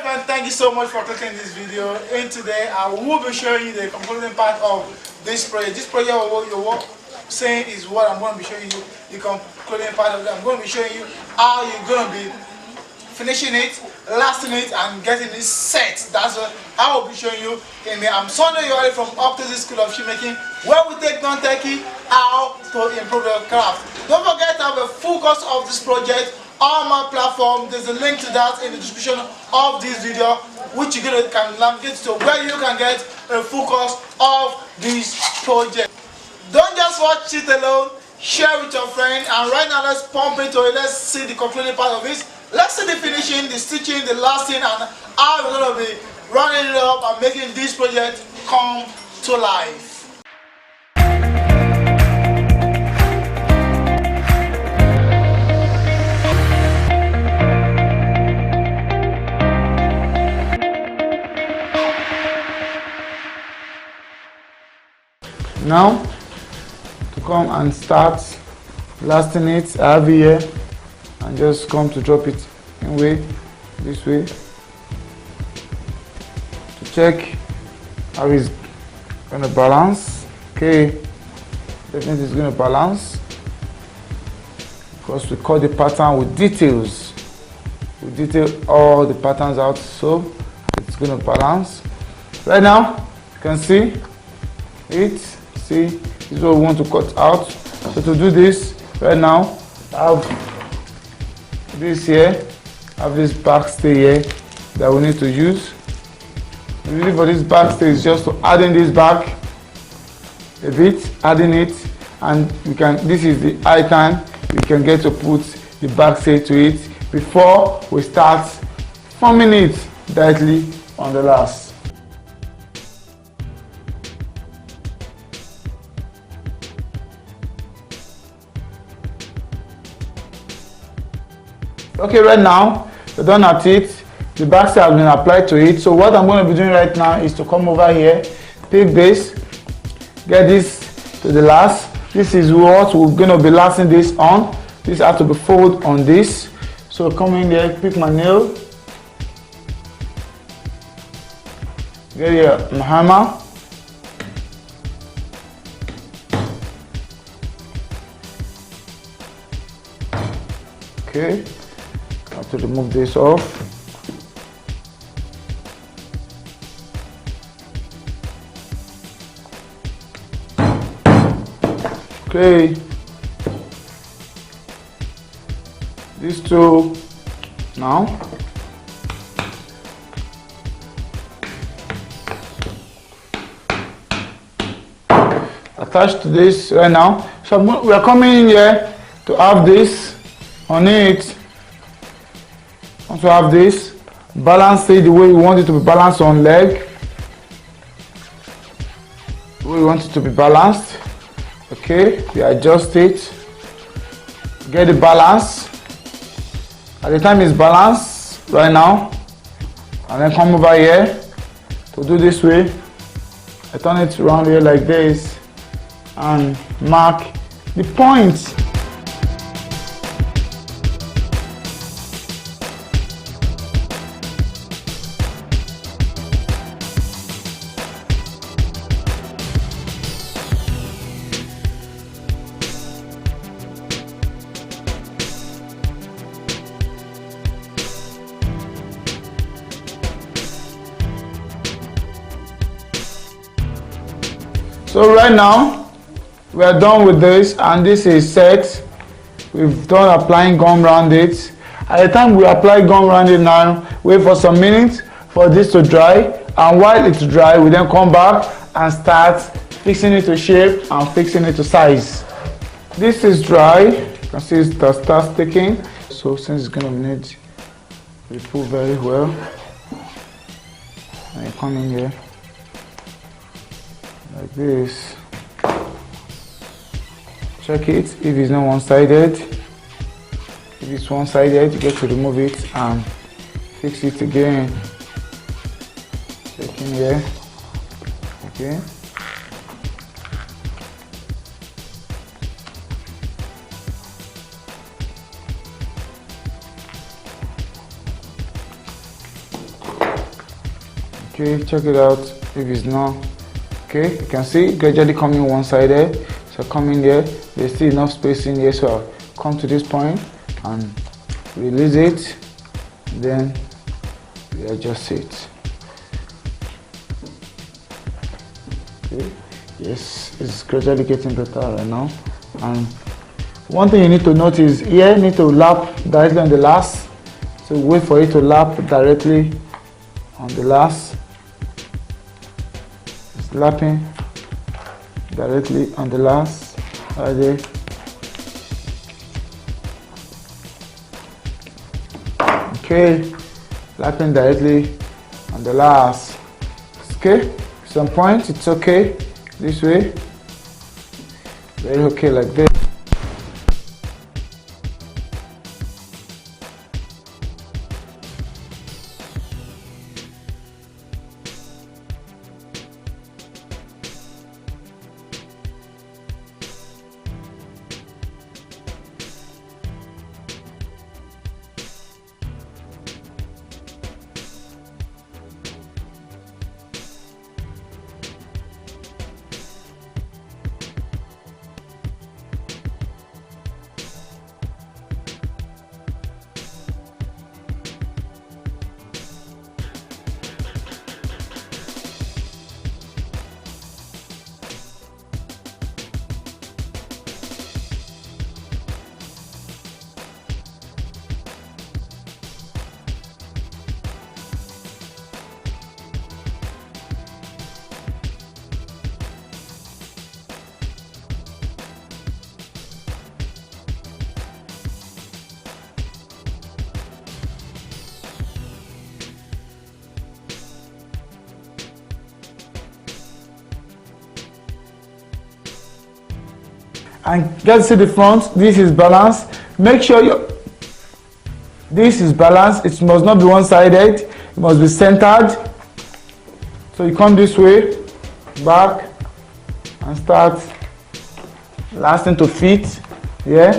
everyone, thank you so much for clicking this video. And today I will be showing you the concluding part of this project. This project, what you're saying, is what I'm going to be showing you, the concluding part of it. I'm going to be showing you how you're going to be finishing it, lasting it, and getting it set. That's what I will be showing you in there. I'm Sunday Yori from Up to the School of Shoemaking, where we take non-techie how to improve your craft. Don't forget to have a full course of this project on my platform. There's a link to that in the description of this video, which you can navigate to where you can get a full course of this project. Don't just watch it alone, share with your friend, and right now let's pump into it. Let's see the concluding part of it. Let's see the finishing, the stitching, the lasting, and how we're going to be running it up and making this project come to life. Now, to come and start lasting it, I have here, and just come to drop it in way, this way, to check how it's going to balance. Okay, definitely it's going to balance, because we cut the pattern with details. We detail all the patterns out, so it's going to balance. Right now, you can see it. See, this is what we want to cut out. So to do this, right now, I have this here, I have this back stay here that we need to use. Usually for this back stay is just to add in this back a bit, adding it, and we can. This is the high time we can get to put the back stay to it before we start forming it directly on the last. Okay, right now we're done at it. The backstay has been applied to it. So what I'm going to be doing right now is to come over here, pick this, get this to the last. This is what we're going to be lasting this on. This has to be folded on this. So come in there, pick my nail, get here my hammer. Okay. To remove this off. Okay, these two now. Attached to this right now. So we are coming in here to have this on it. Want to have this, balance it the way we want it to be balanced on leg. The way we want it to be balanced. Okay, we adjust it, get the balance. At the time it's balanced right now, and then come over here to do this way. I turn it around here like this and mark the point. So right now we are done with this, and this is set. We've done applying gum around it. At the time we apply gum around it now, wait for some minutes for this to dry, and while it's dry we then come back and start fixing it to shape and fixing it to size. This is dry, you can see it starts sticking. So since it's going to need to be pulled very well, and you come in here like this, check it if it's not one-sided. If it's one-sided, you get to remove it and fix it again. Check in here, okay. Okay, check it out if it's not. Okay, you can see gradually coming one-sided. So coming here, there's still enough space in here, so I'll come to this point and release it, then readjust it. Okay. Yes, it's gradually getting better right now. And one thing you need to notice here, you need to lap directly on the last. So wait for it to lap directly on the last. It's lapping directly on the last right there. Okay, lapping directly on the last. Okay, some points it's okay this way, very okay like this. And get to see the front. This is balanced. Make sure this is balanced. It must not be one-sided. It must be centered. So you come this way, back, and start lasting to fit. Yeah.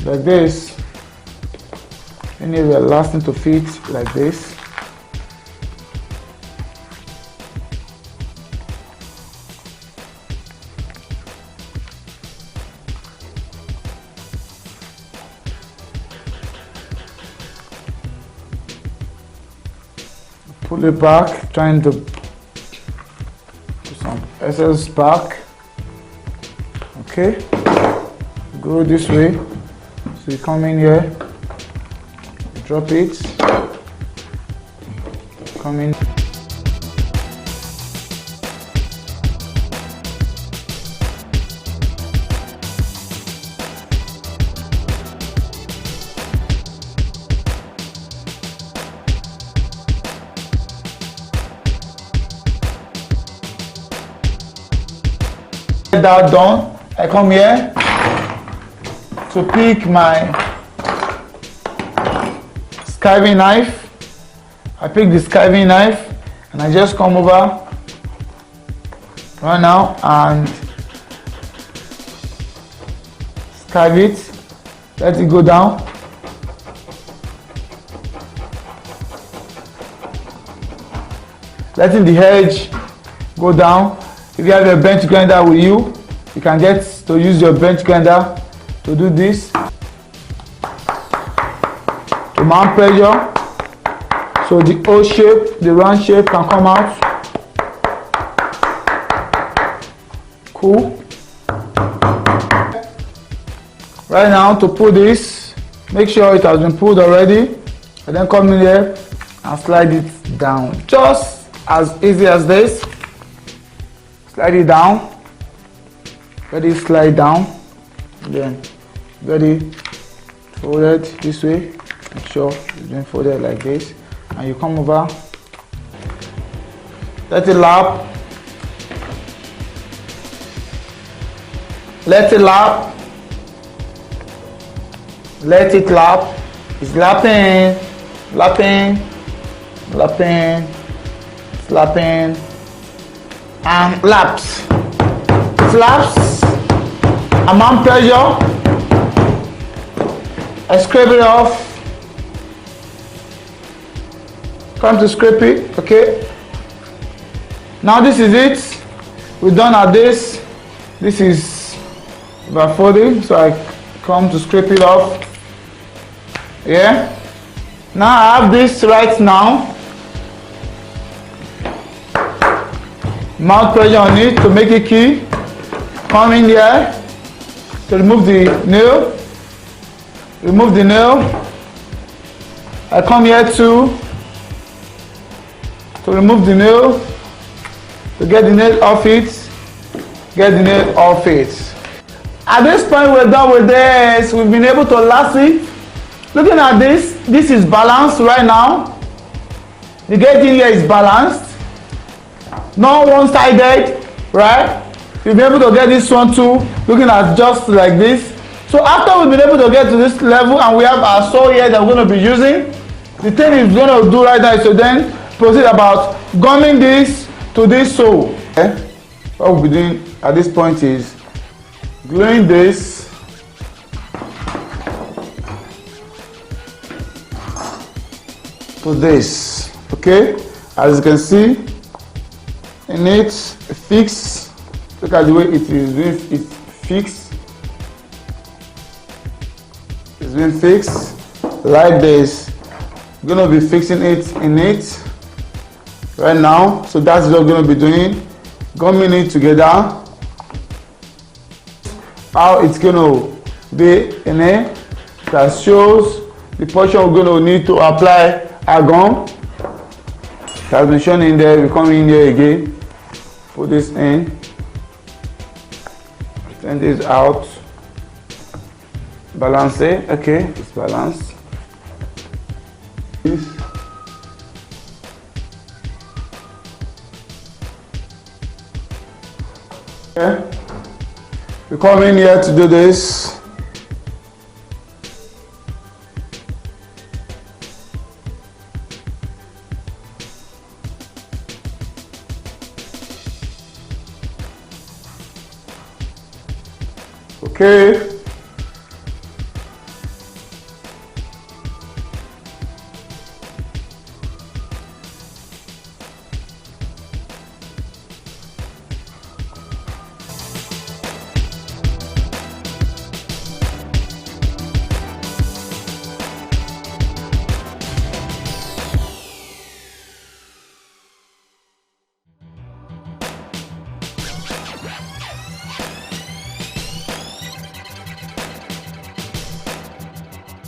Like this. Anyway, lasting to fit like this. Pull it back, trying to put some excess back. Okay, go this way. So you come in here, drop it, come in. That done, I come here to pick my skiving knife. I pick the skiving knife and I just come over right now and skive it, let it go down. Letting the edge go down. If you have a bench grinder with you, you can get to use your bench grinder to do this. To mount pressure, so the O shape, the round shape can come out. Cool. Right now, to put this, make sure it has been pulled already, and then come in here and slide it down. Just as easy as this. Slide it down, let it slide down, then get it folded this way. Make sure it's been folded like this, and you come over, let it lap, let it lap, let it lap. It's lapping, lapping, lapping, slapping. And laps, flaps, amount pressure, I scrape it off. Come to scrape it, okay. Now this is it. We're done at this. This is about folding, so I come to scrape it off. Yeah. Now I have this right now. Mount pressure on it to make it key. Come in here to remove the nail. Remove the nail. I come here to remove the nail, to get the nail off it, get the nail off it. At this point we're done with this. We've been able to last it. Looking at this is balanced right now. The gate in here is balanced. Not one-sided, right? You'll be able to get this one too, looking at just like this. So after we've been able to get to this level and we have our saw here that we're going to be using, the thing is going to do right now is to then proceed about gumming this to this saw. Okay? What we'll be doing at this point is gluing this to this. Okay, as you can see, in it fixed. Look at the way it is. It's fixed. It's been fixed like this. We're gonna be fixing it in it right now. So that's what we're gonna be doing. Gumming it together. How it's gonna be in it. That shows the portion we're gonna need to apply our gum. It has been shown in there. We come in here again. Put this in. Send this out. Balance it. Okay, it's balanced. This. Okay. We come in here to do this. Okay.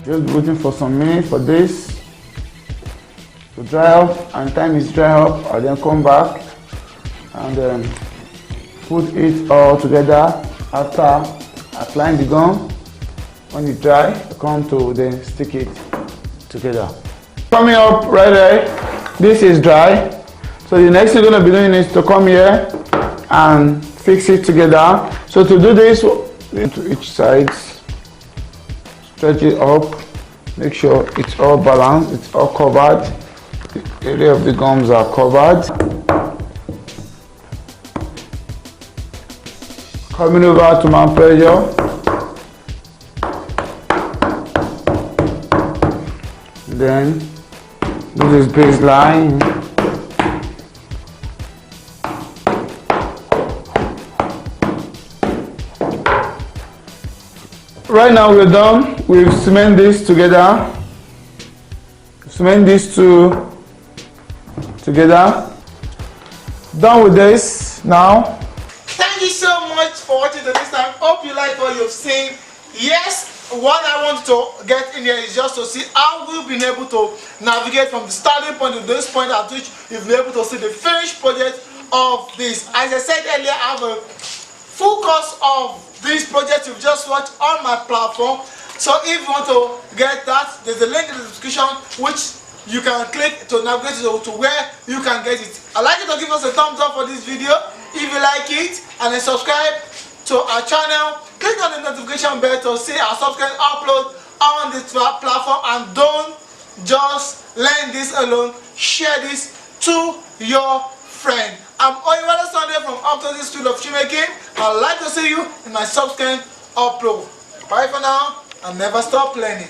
Just waiting for some minutes for this to dry up, and time is dry up, I'll then come back and put it all together after applying the gum. When it's dry, I come to then stick it together. Coming up right there, this is dry. So the next thing you're going to be doing is to come here and fix it together. So to do this, to each side, stretch it up, make sure it's all balanced, it's all covered. The area of the gums are covered. Coming over to mount pressure. Then this is baseline. Right now we're done. We've cement this together. Cement these two together. Done with this now. Thank you so much for watching to this time. Hope you like what you've seen. Yes, what I want to get in here is just to see how we've been able to navigate from the starting point to this point at which you've been able to see the finished project of this. As I said earlier, I have a full course of this project you've just watched on my platform. So if you want to get that, there's a link in the description which you can click to navigate to where you can get it. I'd like you to give us a thumbs up for this video if you like it, and then subscribe to our channel. Click on the notification bell to see our subsequent upload on this platform, and don't just learn this alone, share this to your friend. I'm Oyewale Sunday from Uptown School of Shoemaking. I'd like to see you in my subsequent upload. Bye for now, and never stop learning.